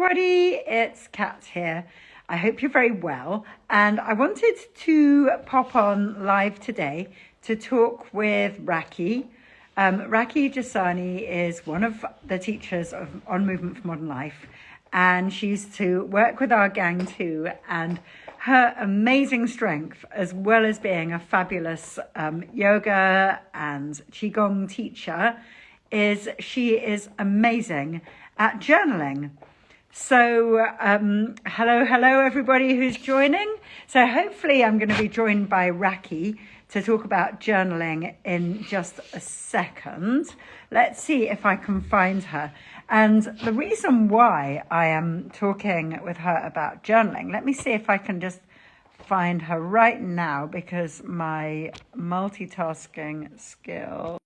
everybody, it's Kat here. I hope you're very well. And I wanted to pop on live today to talk with Rakhee. Rakhee Jasani is one of the teachers on Movement for Modern Life, and she used to work with our gang too. And her amazing strength, as well as being a fabulous yoga and Qigong teacher, is she is amazing at journaling. So hello everybody who's joining. So hopefully I'm going to be joined by Rakhee to talk about journaling in just a second. Let's see if I can find her. And the reason why I am talking with her about journaling, let me see if I can just find her right now, because my multitasking skill.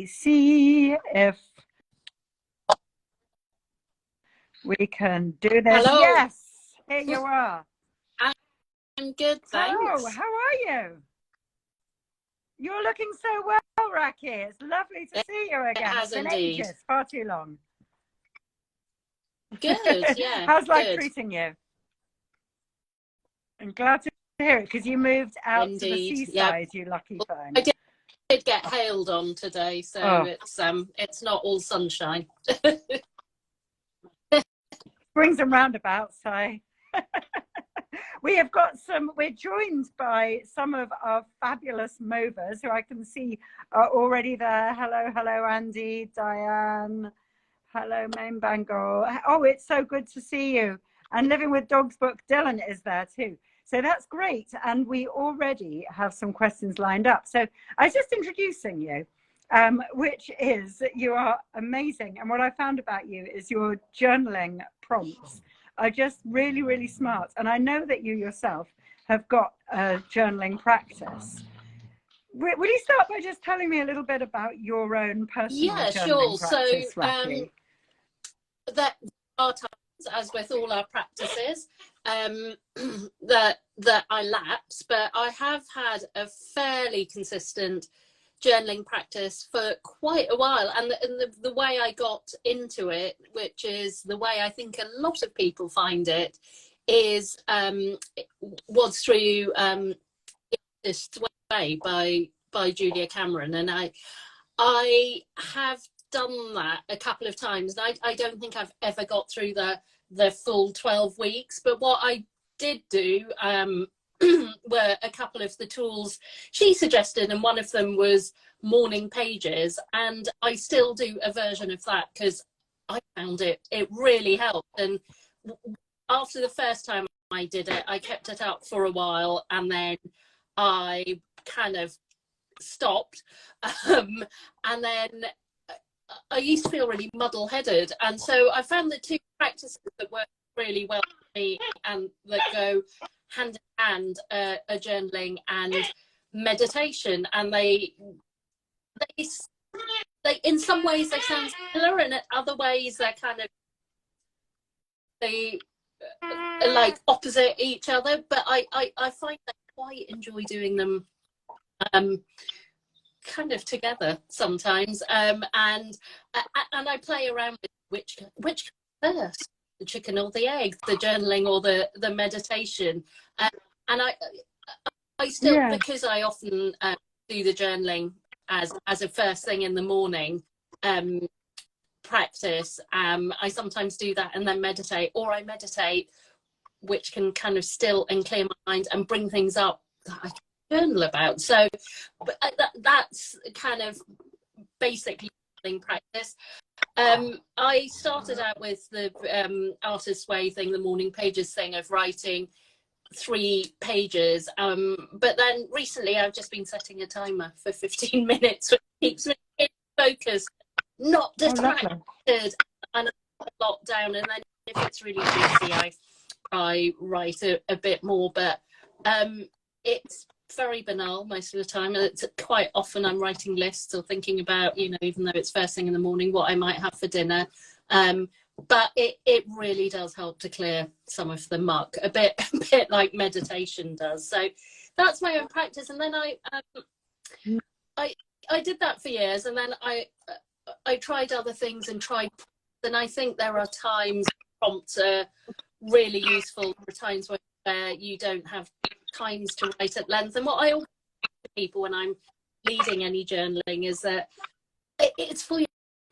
See if we can do this. Hello. Yes, here you are. I'm good, thanks. Oh, how are you? You're looking so well, Rakhee. It's lovely to see you again. It has It's been indeed. ages, far too long. Good, yeah. How's life good. treating you? I'm glad to hear it, because you moved out Indeed. to the seaside, you lucky thing. I did get hailed on today, so it's not all sunshine. Springs and roundabouts, I. We're joined by some of our fabulous movers who I can see are already there. Hello, Andy, Diane. Hello, Main Bengal. Oh, it's so good to see you. And Living with Dogs book, Dylan is there too. So that's great. And we already have some questions lined up. So I was just introducing you, which is you are amazing. And what I found about you is your journaling prompts are just really, really smart. And I know that you yourself have got a journaling practice. Will you start by just telling me a little bit about your own personal journaling practice, Rakhee? So that are times, as with all our practices, that I lapse, but I have had a fairly consistent journaling practice for quite a while, and the way I got into it, which is the way I think a lot of people find it, is was through This Way by Julia Cameron, and I have done that a couple of times, and I don't think I've ever got through the full 12 weeks, but what I did do were a couple of the tools she suggested, and one of them was morning pages, and I still do a version of that because I found it really helped. And after the first time I did it, I kept it up for a while, and then I kind of stopped, and then I used to feel really muddle-headed, and so I found the two practices that work really well for me and that go hand in hand are journaling and meditation, and they in some ways they sound similar, and in other ways they're kind of like opposite each other, but I find that I quite enjoy doing them kind of together sometimes, and I play around with which first, the chicken or the egg, the journaling or the meditation, and I still, because I often do the journaling as a first thing in the morning practice, I sometimes do that and then meditate, or I meditate, which can kind of still and clear my mind and bring things up that I can journal about. So that's kind of basically practice. I started out with the Artist's Way thing, the morning pages thing of writing 3 pages, but then recently I've just been setting a timer for 15 minutes, which keeps me focused, not distracted, and a lot down. And then if it's really juicy, I write a bit more, but it's very banal most of the time. It's quite often I'm writing lists or thinking about, even though it's first thing in the morning, what I might have for dinner. But it really does help to clear some of the muck, a bit like meditation does. So that's my own practice. And then I did that for years, and then I tried other things and tried, and I think there are times prompts are really useful. There are times where you don't have times to write at length. And what I always say to people when I'm leading any journaling is that it's for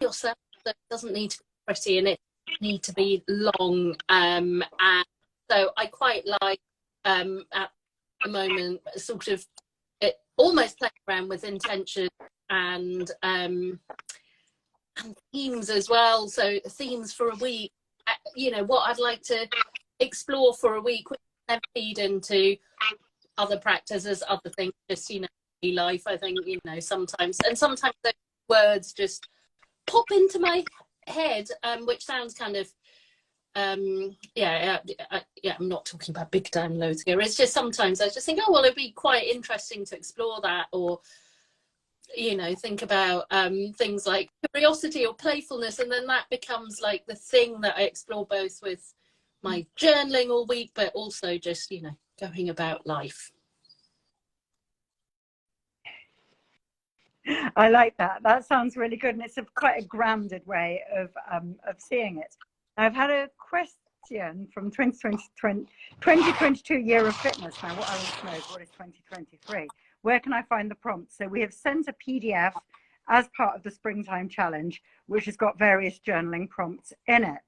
yourself. So it doesn't need to be pretty, and it doesn't need to be long. And so I quite like at the moment sort of almost playing around with intention and themes as well. So themes for a week, you know, what I'd like to explore for a week, which then feed into other practices, other things, just, you know, life. I think, you know, sometimes those words just pop into my head, which sounds kind of I'm not talking about big downloads here. It's just sometimes I just think, oh well, it'd be quite interesting to explore that, or, you know, think about things like curiosity or playfulness, and then that becomes like the thing that I explore both with my journaling all week, but also just, you know, going about life. I like that. That sounds really good, and it's quite a grounded way of seeing it. I've had a question from 2022 year of fitness. Now, what I want to know is, what is 2023? Where can I find the prompts? So we have sent a PDF as part of the Springtime Challenge, which has got various journaling prompts in it.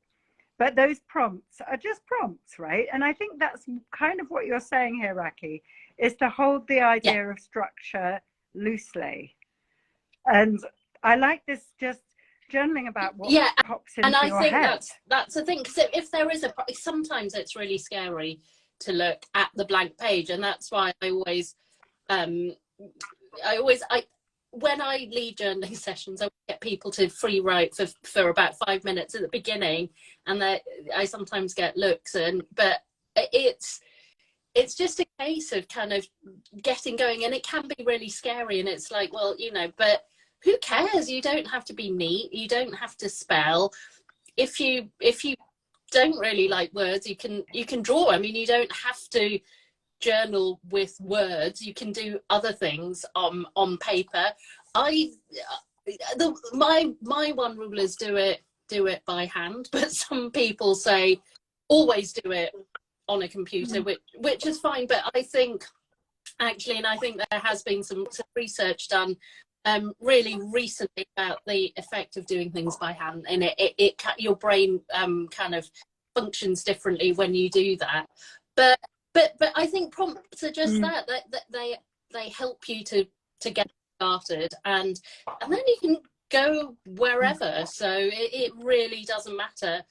But those prompts are just prompts, right? And I think that's kind of what you're saying here, Rakhee, is to hold the idea of structure loosely. And I like this, just journaling about what pops into your head. And I think that's the thing, because if there is sometimes it's really scary to look at the blank page, and that's why I always when I lead journaling sessions, I get people to free write for about 5 minutes at the beginning, and I sometimes get looks, but it's just a case of kind of getting going, and it can be really scary, and it's like, well, you know, but who cares? You don't have to be neat, you don't have to spell. If you don't really like words, you can draw. I mean, you don't have to journal with words, you can do other things on paper. My one rule is do it by hand, but some people say always do it on a computer, which is fine. But I think actually, and I think there has been some research done really recently about the effect of doing things by hand, and it your brain kind of functions differently when you do that. But I think prompts are just that they help you to get started, and then you can go wherever. So it really doesn't matter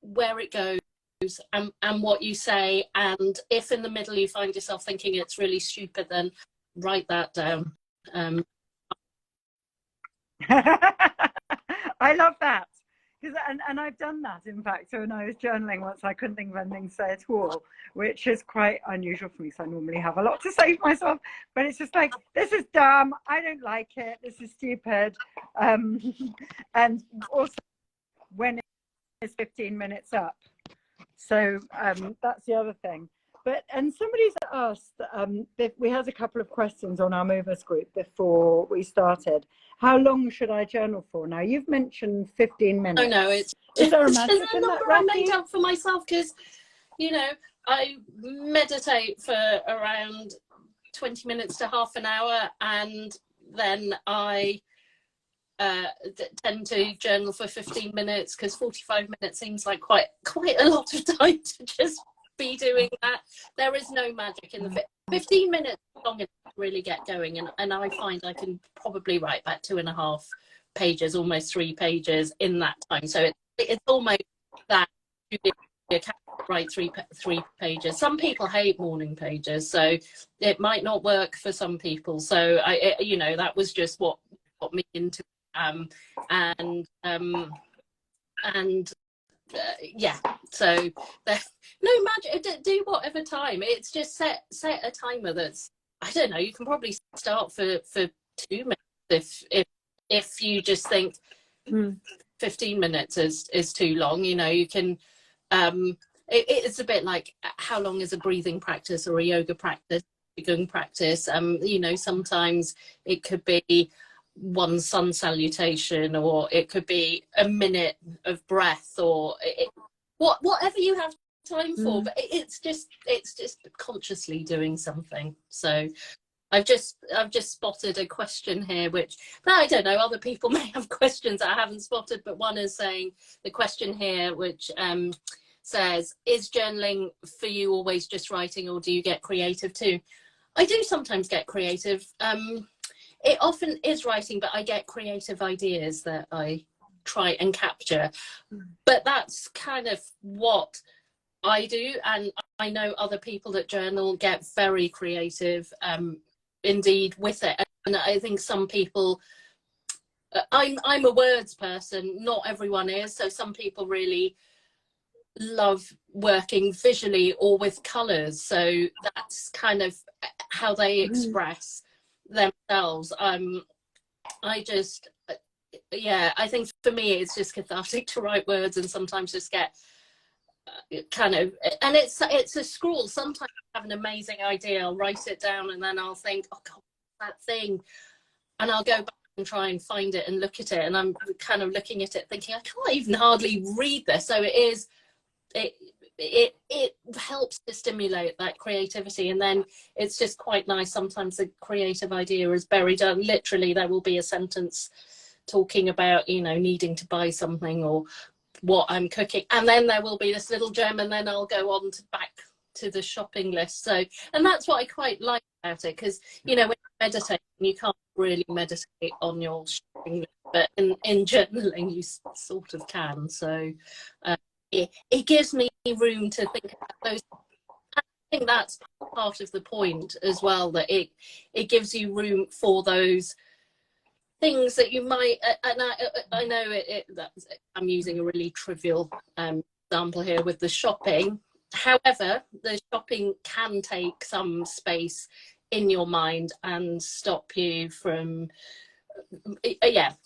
where it goes and what you say. And if in the middle you find yourself thinking it's really stupid, then write that down. I love that. And I've done that, in fact. So when I was journaling once, I couldn't think of anything to say at all, which is quite unusual for me. So I normally have a lot to say for myself, but it's just like, this is dumb, I don't like it, this is stupid. And also, when it's 15 minutes up. So that's the other thing. And somebody's asked, we had a couple of questions on our movers group before we started. How long should I journal for? Now, you've mentioned 15 minutes. Oh no, is there a magic in that, Rakhee? I made up for myself, because, you know, I meditate for around 20 minutes to half an hour, and then I tend to journal for 15 minutes, because 45 minutes seems like quite a lot of time to just be doing that. There is no magic in the 15 minutes long enough to really get going, and I find I can probably write about 2.5 pages, almost 3 pages in that time. So it's almost that you can write 3 pages. Some people hate morning pages, so it might not work for some people. So you know, that was just what got me into yeah, so there's no magic. Do whatever time. It's just set a timer that's, I don't know, you can probably start for 2 minutes if you just think 15 minutes is too long. You know, you can it's a bit like, how long is a breathing practice or a yoga practice, qigong practice? You know, sometimes it could be one sun salutation, or it could be a minute of breath, or whatever you have time for. But it's just consciously doing something. So I've just spotted a question here, which I don't know, other people may have questions that I haven't spotted, but one is saying, the question here, which says, is journaling for you always just writing, or do you get creative too? I do sometimes get creative. It often is writing, but I get creative ideas that I try and capture. But that's kind of what I do. And I know other people that journal get very creative indeed with it. And I think some people, I'm a words person, not everyone is. So some people really love working visually or with colours. So that's kind of how they express themselves. I just, yeah, I think for me it's just cathartic to write words, and sometimes just get kind of, and it's a scroll. Sometimes I have an amazing idea, I'll write it down, and then I'll think, oh God, that thing, and I'll go back and try and find it and look at it, and I'm kind of looking at it thinking, I can't even hardly read this. So it helps to stimulate that creativity. And then it's just quite nice, sometimes the creative idea is buried. Literally there will be a sentence talking about, you know, needing to buy something or what I'm cooking, and then there will be this little gem, and then I'll go on to back to the shopping list. So, and that's what I quite like about it, because, you know, when you meditate, you can't really meditate on your shopping list, but in journaling you sort of can. So it gives me room to think about those. I think that's part of the point as well, that it gives you room for those things that you might, and I know I'm using a really trivial example here with the shopping. However, the shopping can take some space in your mind and stop you from,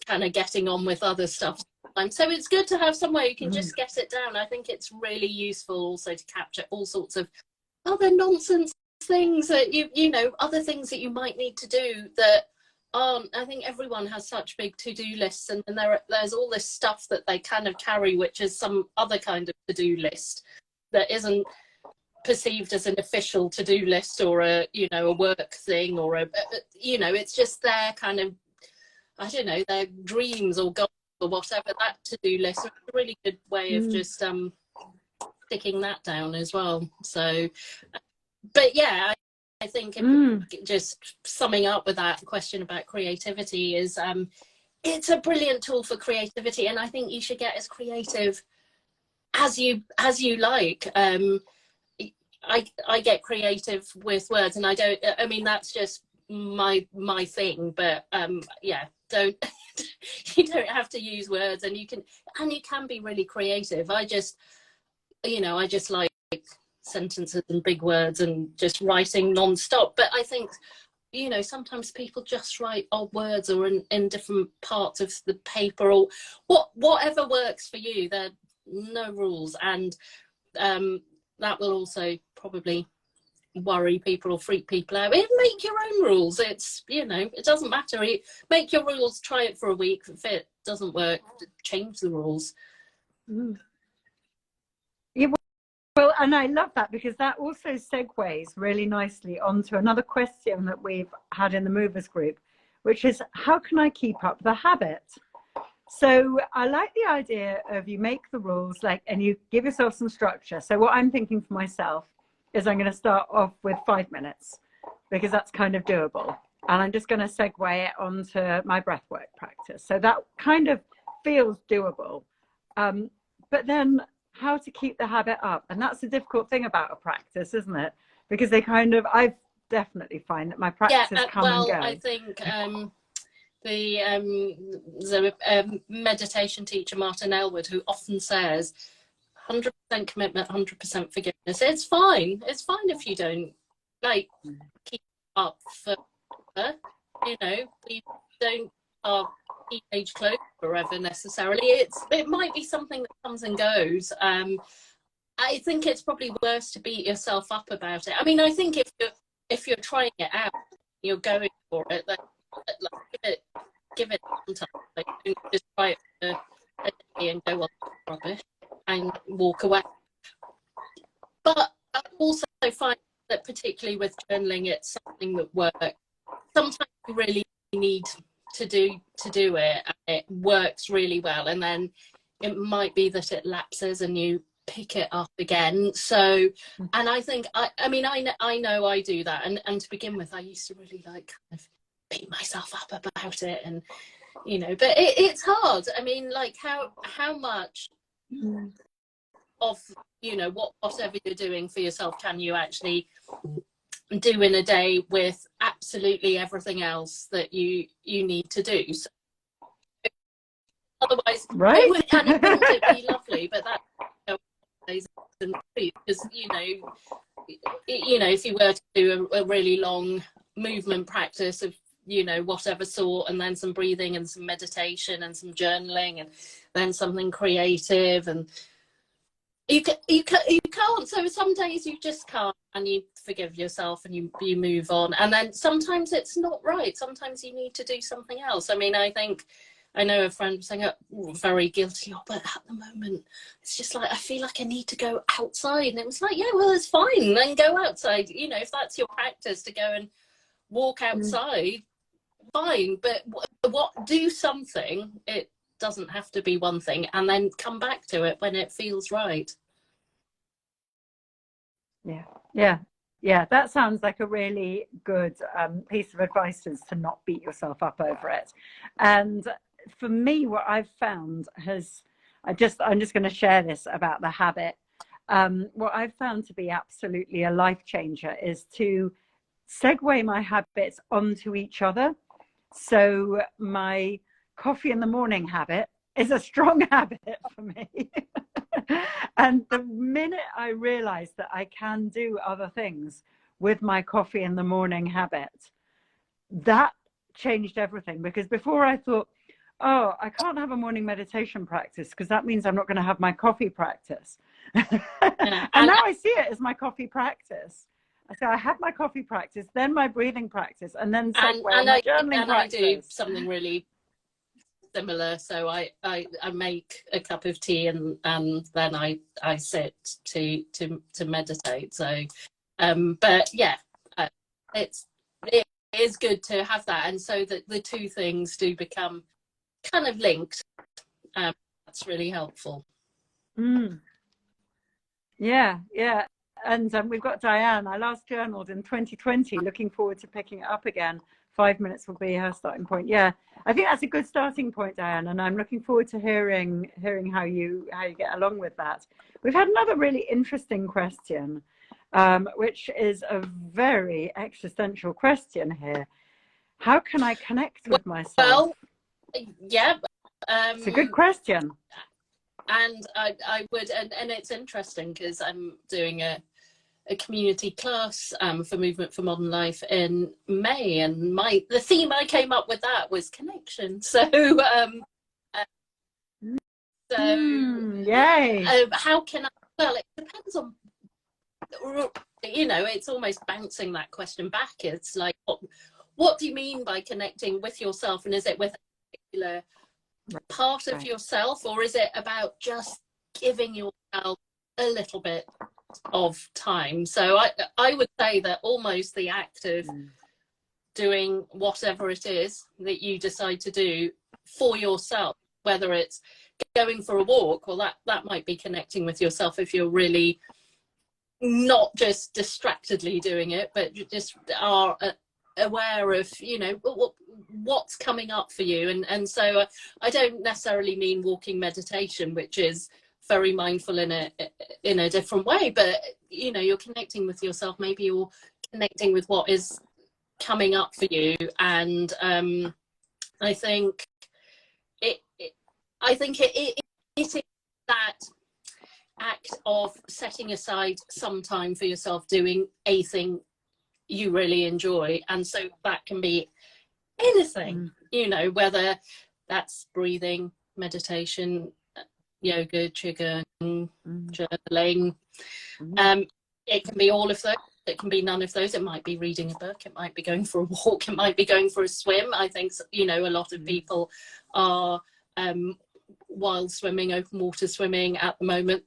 kind of getting on with other stuff. So it's good to have somewhere you can just get it down. I think it's really useful also to capture all sorts of other nonsense things that you know, other things that you might need to do that aren't. I think everyone has such big to-do lists, and there's all this stuff that they kind of carry, which is some other kind of to-do list that isn't perceived as an official to-do list, or a, you know, a work thing, or a, you know, it's just their kind of, I don't know, their dreams or goals or whatever, that to-do list. It's a really good way of just sticking that down as well. So, but yeah, I think just summing up with that question about creativity is, it's a brilliant tool for creativity, and I think you should get as creative as you like. I get creative with words, and I mean that's just my thing, but yeah, you don't have to use words, and you can be really creative. I just like sentences and big words and just writing non-stop. But I think, you know, sometimes people just write odd words, or in different parts of the paper, or whatever works for you. There are no rules, and that will also probably worry people or freak people out. Make your own rules. It's, you know, it doesn't matter. Make your rules, try it for a week. If it doesn't work, change the rules. Yeah, well, and I love that, because that also segues really nicely onto another question that we've had in the movers group, which is, how can I keep up the habit? So I like the idea of, you make the rules, like, and you give yourself some structure. So what I'm thinking for myself is, I'm going to start off with 5 minutes, because that's kind of doable. And I'm just going to segue it onto my breathwork practice. So that kind of feels doable. But then how to keep the habit up, and that's the difficult thing about a practice, isn't it? Because I've definitely find that my practices come and go. I think the meditation teacher Martin Elwood, who often says 100% commitment, 100% forgiveness. It's fine if you don't like keep up for, you know, we don't are teenage clothes forever necessarily. It might be something that comes and goes. I think it's probably worse to beat yourself up about it. I mean, I think if you're trying it out, you're going for it, then like, give it give it some time. Like, don't just try it for a day and go, well, rubbish, and walk away. But I also find that particularly with journaling, it's something that works. Sometimes you really need to do it, and it works really well, and then it might be that it lapses and you pick it up again. So, and I think I mean I know I do that, and to begin with I used to really like kind of beat myself up about it, and you know, but it's hard. I mean, like how much of, you know, whatever you're doing for yourself can you actually do in a day with absolutely everything else that you need to do. So otherwise, right? it wouldn't be lovely, but that, because you know, if you were to do a really long movement practice of, you know, whatever sort, and then some breathing and some meditation and some journaling and then something creative, and you can't. So some days you just can't, and you forgive yourself and you move on. And then sometimes it's not right. Sometimes you need to do something else. I mean, I know a friend saying, oh, very guilty, but at the moment it's just like I feel like I need to go outside. And it was like, yeah, well, it's fine. Then go outside. You know, if that's your practice to go and walk outside, fine. But do something. It doesn't have to be one thing, and then come back to it when it feels right. Yeah, that sounds like a really good piece of advice, is to not beat yourself up over it. And for me, what I've found I'm just going to share this about the habit. What I've found to be absolutely a life changer is to segue my habits onto each other. So my coffee in the morning habit is a strong habit for me. And the minute I realized that I can do other things with my coffee in the morning habit, that changed everything. Because before I thought, oh, I can't have a morning meditation practice because that means I'm not going to have my coffee practice. And now I see it as my coffee practice. So I have my coffee practice, then my breathing practice, and then my journaling practice. I do something really similar. So I make a cup of tea, and then I sit to meditate. So, but yeah, it is good to have that, and so that the two things do become kind of linked. That's really helpful. Yeah. And we've got Diane. I last journaled in 2020, looking forward to picking it up again. 5 minutes will be her starting point. Yeah, I think that's a good starting point, Diane, and I'm looking forward to hearing how you get along with that. We've had another really interesting question, which is a very existential question here. How can I connect with myself? Well, yeah, it's a good question. And I would, and it's interesting because I'm doing a community class for Movement for Modern Life in May, and the theme I came up with that was connection. So, yay! How can I? Well, it depends on. You know, it's almost bouncing that question back. It's like, what do you mean by connecting with yourself, and is it with a particular part of yourself, or is it about just giving yourself a little bit of time? So I would say that almost the act of doing whatever it is that you decide to do for yourself, whether it's going for a walk, well, that might be connecting with yourself if you're really not just distractedly doing it, but you just are aware of, you know, what's coming up for you. And so I don't necessarily mean walking meditation, which is very mindful in a different way, but you know, you're connecting with yourself. Maybe you're connecting with what is coming up for you. And I think it is that act of setting aside some time for yourself, doing a thing you really enjoy. And so that can be anything, you know, whether that's breathing, meditation, yoga, qigong, journaling. It can be all of those. it can be none of those. It might be reading a book, it might be going for a walk, it might be going for a swim. I think, you know, a lot of people are wild swimming, open water swimming at the moment.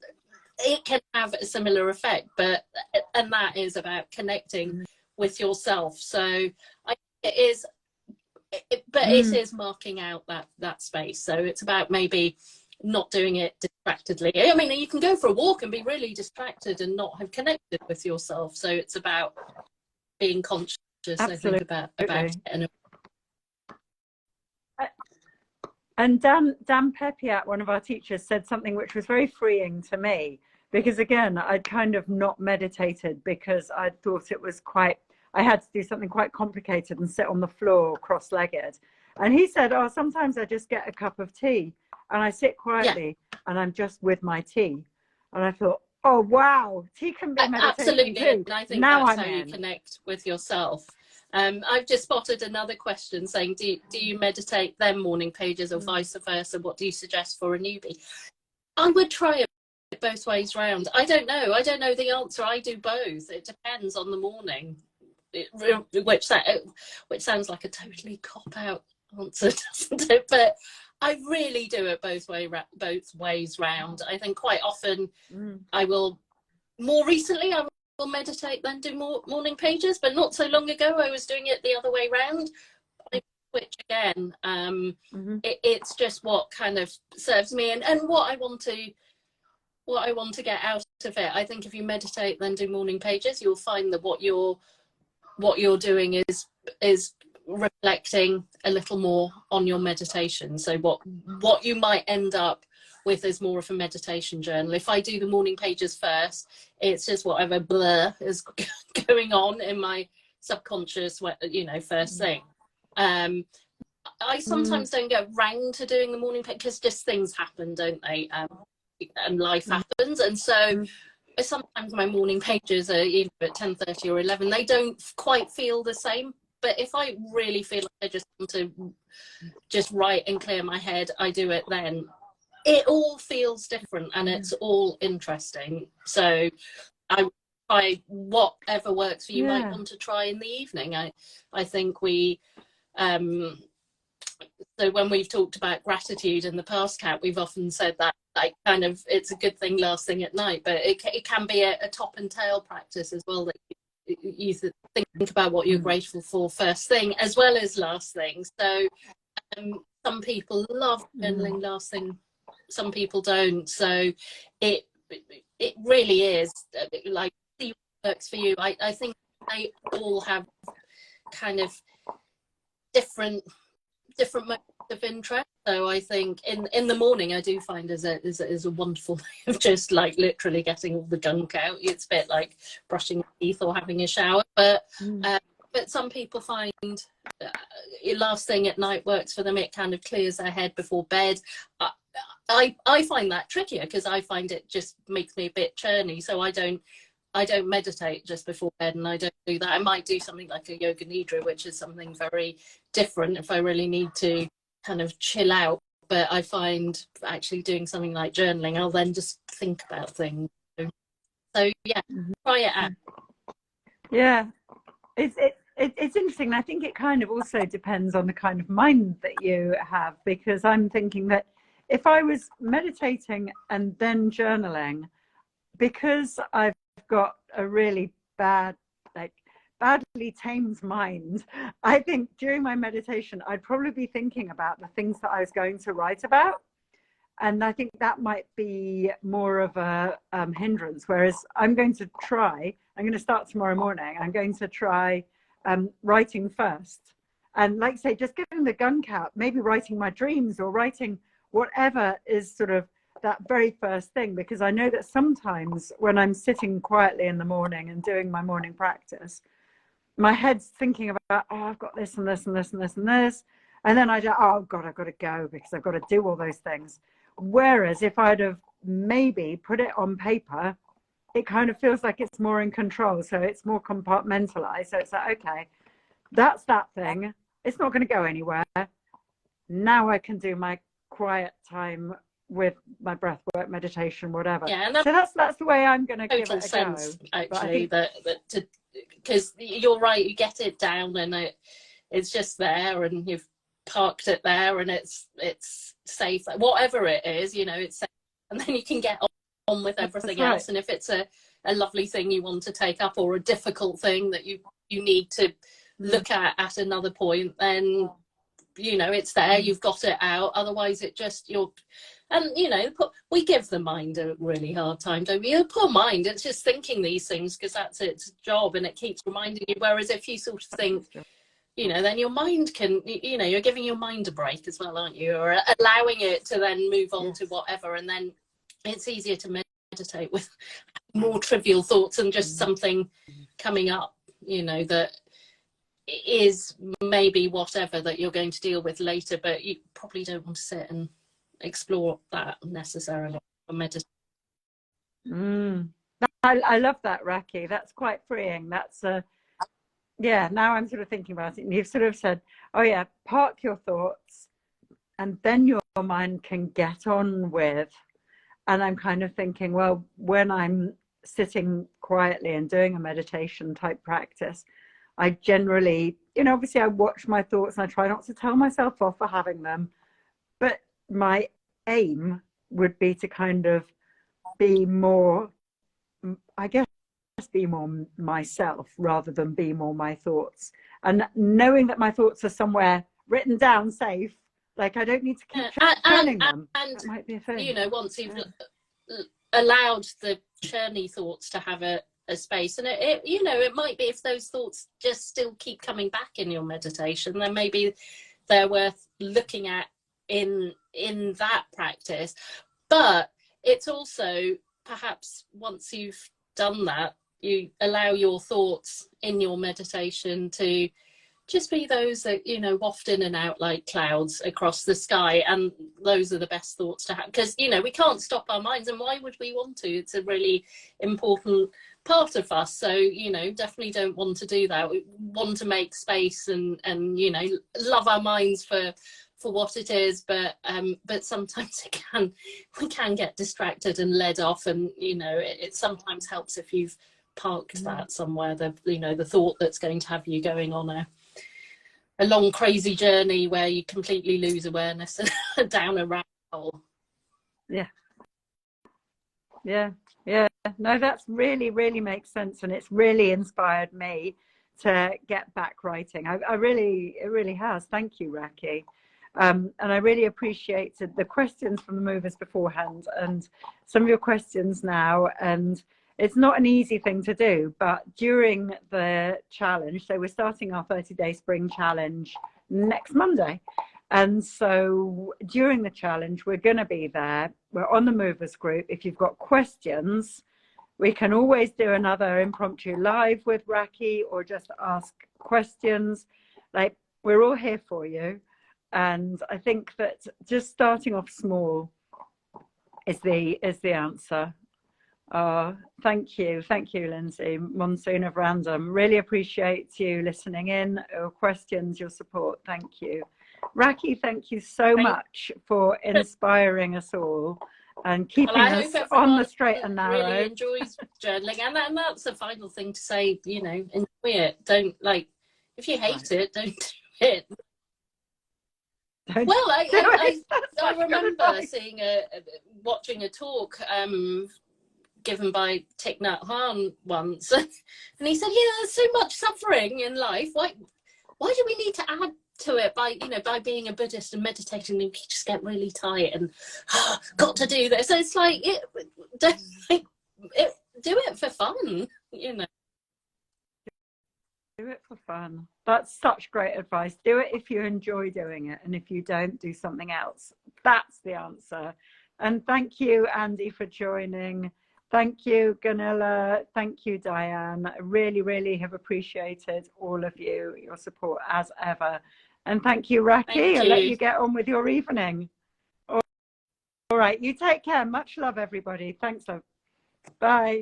It can have a similar effect, and that is about connecting with yourself. So it is, but it is marking out that space. So it's about maybe not doing it distractedly. I mean, you can go for a walk and be really distracted and not have connected with yourself. So it's about being conscious. Absolutely. I think about it. And Dan Pepiat, one of our teachers, said something which was very freeing to me, because again, I'd kind of not meditated because I thought it was I had to do something quite complicated and sit on the floor cross-legged. And he said, oh, sometimes I just get a cup of tea and I sit quietly and I'm just with my tea. And I thought, oh, wow, tea can be meditation absolutely too. And I think now that's how you connect with yourself. I've just spotted another question saying, do you meditate then morning pages, or vice versa? What do you suggest for a newbie? I would try it both ways round. I don't know the answer. I do both. It depends on the morning, which sounds like a totally cop-out answer, doesn't it? But I really do it both ways round. I think quite often more recently I will meditate then do more morning pages, but not so long ago I was doing it the other way round. I switch again. It's just what kind of serves me and what I want to get out of it. I think if you meditate then do morning pages, you'll find that what you're doing is reflecting a little more on your meditation. So what you might end up with is more of a meditation journal. If I do the morning pages first, it's just whatever blur is going on in my subconscious, you know, first thing. I sometimes don't get round to doing the morning page because just things happen, don't they? And life happens, and so sometimes my morning pages are either at 10:30 or 11. They don't quite feel the same. But if I really feel like I just want to just write and clear my head, I do it then. It all feels different and it's all interesting. So I try whatever works for you. Might want to try in the evening. I think we so when we've talked about gratitude in the past, Kat, we've often said that like kind of it's a good thing last thing at night, but it can be a top and tail practice as well, that you think about what you're grateful for first thing as well as last thing. So some people love journaling last thing, some people don't. So it really is like, see what works for you. I think they all have kind of different modes of interest. So I think in the morning I do find is a wonderful way of just like literally getting all the gunk out. It's a bit like brushing your teeth or having a shower, but some people find last thing at night works for them. It kind of clears their head before bed. I find that trickier because I find it just makes me a bit churny. So I don't meditate just before bed, and I don't do that. I might do something like a yoga nidra, which is something very different if I really need to kind of chill out. But I find actually doing something like journaling, I'll then just think about things. So yeah, try it out. Yeah, it's interesting. And I think it kind of also depends on the kind of mind that you have, because I'm thinking that if I was meditating and then journaling, because I've got a really badly tamed mind, I think during my meditation I'd probably be thinking about the things that I was going to write about, and I think that might be more of a hindrance. Whereas I'm going to start tomorrow morning, I'm going to try writing first, and like say just getting the gunk out, maybe writing my dreams or writing whatever is sort of that very first thing, because I know that sometimes when I'm sitting quietly in the morning and doing my morning practice, my head's thinking about, oh, I've got this and this and this and this and this, and then I go, oh God, I've got to go because I've got to do all those things. Whereas if I'd have maybe put it on paper, it kind of feels like it's more in control, so it's more compartmentalized. So it's like, okay, that's that thing, it's not going to go anywhere. Now I can do my quiet time with my breath work, meditation, whatever. Yeah, and so that's the way I'm going to give it a sense, go. actually, that because you're right, you get it down and it's just there, and you've parked it there, and it's safe, whatever it is, you know, it's safe, and then you can get on with everything else. And if it's a lovely thing you want to take up, or a difficult thing that you need to look at another point, then, you know, it's there, you've got it out. Otherwise it just, and you know, we give the mind a really hard time, don't we? The poor mind, it's just thinking these things because that's its job, and it keeps reminding you. Whereas if you sort of think, you know, then your mind can, you know, you're giving your mind a break as well, aren't you? Or allowing it to then move on to whatever, and then it's easier to meditate with more trivial thoughts and just something coming up, you know, that is maybe whatever that you're going to deal with later, but you probably don't want to sit and explore that necessarily or meditate. I love that, Rakhee. That's quite freeing. That's yeah, now I'm sort of thinking about it, and you've sort of said, oh yeah, park your thoughts and then your mind can get on with. And I'm kind of thinking, well, when I'm sitting quietly and doing a meditation type practice, I generally, you know, obviously I watch my thoughts and I try not to tell myself off for having them, but my aim would be to kind of be more, I guess, be more myself rather than be more my thoughts. And knowing that my thoughts are somewhere written down safe, like I don't need to keep turning them. And that might be a thing. You know, once you've allowed the churny thoughts to have a space, and it, you know, it might be if those thoughts just still keep coming back in your meditation, then maybe they're worth looking at in that practice. But it's also perhaps once you've done that, you allow your thoughts in your meditation to just be those that, you know, waft in and out like clouds across the sky, and those are the best thoughts to have, because, you know, we can't stop our minds, and why would we want to? It's a really important part of us, so, you know, definitely don't want to do that. We want to make space and you know, love our minds for what it is, but sometimes we can get distracted and led off, and, you know, it sometimes helps if you've parked that somewhere, you know, the thought that's going to have you going on a long crazy journey where you completely lose awareness and down a rabbit hole. Yeah no, that's really makes sense, and it's really inspired me to get back writing. It really has. Thank you, Rakhee. And I really appreciated the questions from the movers beforehand and some of your questions now. And it's not an easy thing to do, but during the challenge, so we're starting our 30-day spring challenge next Monday. And so during the challenge, we're going to be there. We're on the movers group. If you've got questions, we can always do another impromptu live with Rakhee, or just ask questions. Like, we're all here for you. And I think that just starting off small is the answer. Thank you, Lindsay. Monsoon of Random. Really appreciate you listening in, your questions, your support. Thank you. Rakhee, thank you so much for inspiring us all and keeping us on the straight and narrow. Really enjoys journaling, and that's the final thing to say. You know, enjoy it. Don't, like, if you hate it, don't do it. Well, I remember watching a talk given by Thich Nhat Hanh once, and he said, "Yeah, there's so much suffering in life. Why do we need to add to it by being a Buddhist and meditating? We just get really tight and got to do this." So it's like, do it for fun, you know. Do it for fun. That's such great advice. Do it if you enjoy doing it, and if you don't, do something else. That's the answer. And thank you, Andy, for joining. Thank you, Gunilla. Thank you, Diane. I really have appreciated all of you, your support as ever. And thank you, Rakhee. I'll let you get on with your evening. All right, you take care. Much love, everybody. Thanks. Bye.